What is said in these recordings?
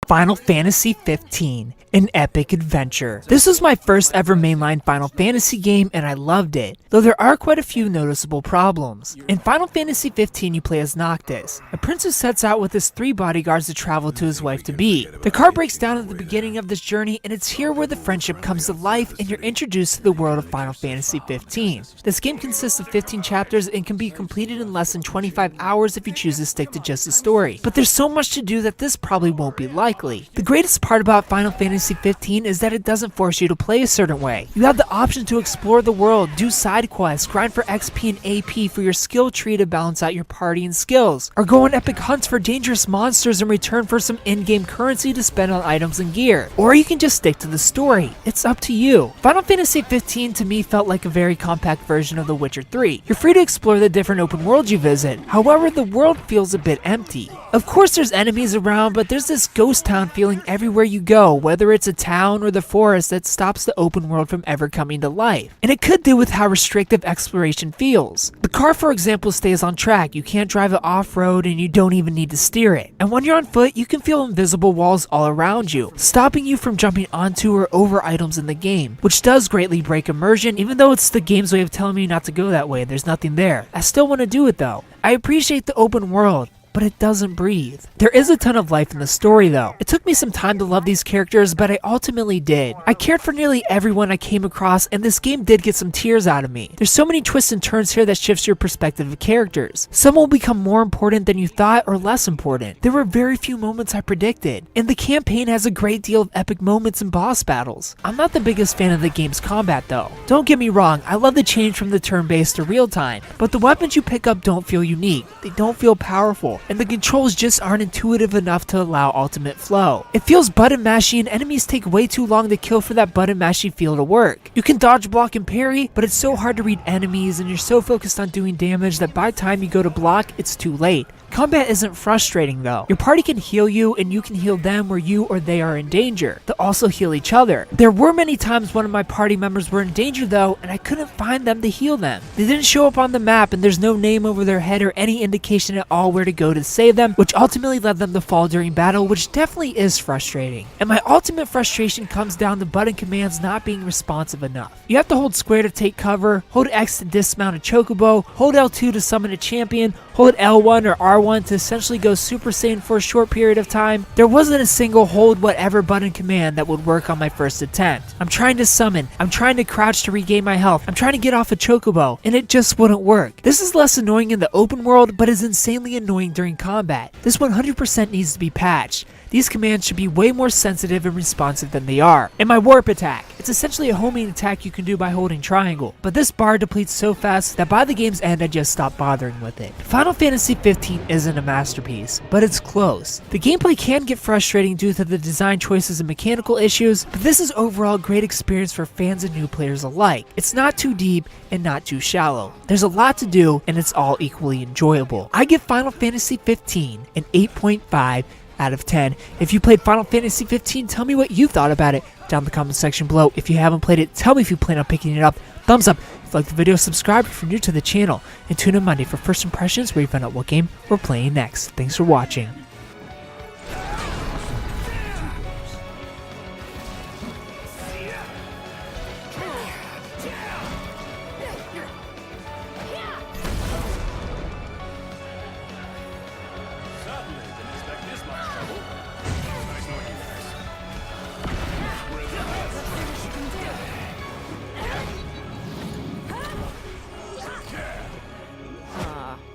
Final Fantasy 15, an epic adventure. This was my first ever mainline Final Fantasy game and I loved it, though there are quite a few noticeable problems. In Final Fantasy 15 you play as Noctis, a prince who sets out with his 3 bodyguards to travel to his wife-to-be. The car breaks down at the beginning of this journey and it's here where the friendship comes to life and you're introduced to the world of Final Fantasy 15. This game consists of 15 chapters and can be completed in less than 25 hours if you choose to stick to just the story. But there's so much to do that this probably won't be likely. The greatest part about Final Fantasy 15 is that it doesn't force you to play a certain way. You have the option to explore the world, do side quests, grind for XP and AP for your skill tree to balance out your party and skills, or go on epic hunts for dangerous monsters in return for some in-game currency to spend on items and gear. Or you can just stick to the story. It's up to you. Final Fantasy 15 to me felt like a very compact version of The Witcher 3. You're free to explore the different open worlds you visit, however the world feels a bit empty. Of course there's enemies around, but there's this ghost town feeling everywhere you go, whether it's a town or the forest, that stops the open world from ever coming to life. And it could do with how restrictive exploration feels. The car, for example, stays on track. You can't drive it off-road and you don't even need to steer it. And when you're on foot, you can feel invisible walls all around you, stopping you from jumping onto or over items in the game, which does greatly break immersion. Even though it's the game's way of telling me not to go that way, there's nothing there. I still want to do it though. I appreciate the open world, but it doesn't breathe. There is a ton of life in the story though. It took me some time to love these characters, but I ultimately did. I cared for nearly everyone I came across, and this game did get some tears out of me. There's so many twists and turns here that shifts your perspective of characters. Some will become more important than you thought or less important. There were very few moments I predicted, and the campaign has a great deal of epic moments and boss battles. I'm not the biggest fan of the game's combat though. Don't get me wrong, I love the change from the turn-based to real-time, but the weapons you pick up don't feel unique. They don't feel powerful, and the controls just aren't intuitive enough to allow ultimate flow. It feels button mashy and enemies take way too long to kill for that button mashy feel to work. You can dodge, block, and parry, but it's so hard to read enemies and you're so focused on doing damage that by the time you go to block, it's too late. Combat isn't frustrating though. Your party can heal you and you can heal them where you or they are in danger. They'll also heal each other. There were many times one of my party members were in danger though, and I couldn't find them to heal them. They didn't show up on the map and there's no name over their head or any indication at all where to go to save them, which ultimately led them to fall during battle, which definitely is frustrating. And my ultimate frustration comes down to button commands not being responsive enough. You have to hold square to take cover, hold X to dismount a chocobo, hold L2 to summon a champion, hold L1 or R1 to essentially go Super Saiyan for a short period of time. There wasn't a single hold whatever button command that would work on my first attempt. I'm trying to summon, I'm trying to crouch to regain my health, I'm trying to get off a chocobo, and it just wouldn't work. This is less annoying in the open world, but is insanely annoying during combat. This 100% needs to be patched. These commands should be way more sensitive and responsive than they are. And my warp attack. It's essentially a homing attack you can do by holding triangle, but this bar depletes so fast that by the game's end I just stopped bothering with it. Final Fantasy 15 isn't a masterpiece, but it's close. The gameplay can get frustrating due to the design choices and mechanical issues, but this is overall a great experience for fans and new players alike. It's not too deep and not too shallow. There's a lot to do and it's all equally enjoyable. I give Final Fantasy 15 an 8.5 out of 10. If you played Final Fantasy 15, tell me what you thought about it down in the comment section below. If you haven't played it, tell me if you plan on picking it up. Thumbs up if you like the video, subscribe if you're new to the channel, and tune in Monday for First Impressions where you find out what game we're playing next. Thanks for watching.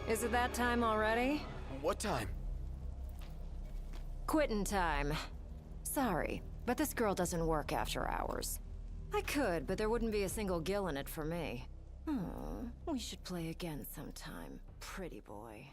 Is it that time already? What time? Quitting time. Sorry, but this girl doesn't work after hours. I could, but there wouldn't be a single gill in it for me. Oh, we should play again sometime, pretty boy.